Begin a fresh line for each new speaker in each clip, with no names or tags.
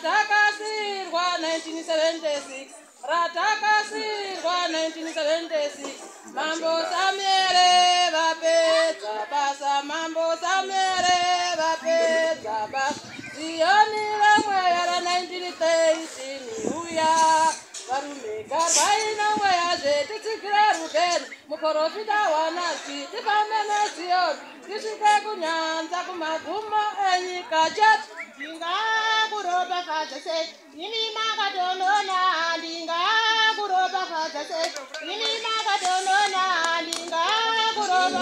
Ratakasirwa 1976, Ratakasirwa 1976, Mambo Samere vapedza basa, Mambo Samere vapedza basa, Zioni ramwe yara 1913 uya, varume garwai namwe yazve tsikira rugendo, muprofita wanasi tipamene Zioni, tisvike kunyanza kumagumo enyika chete. Ndingakuropa kadzese, ini makatonona, ndingakuropa kadzese, ini makatonona, ndingakuropa.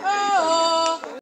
Oh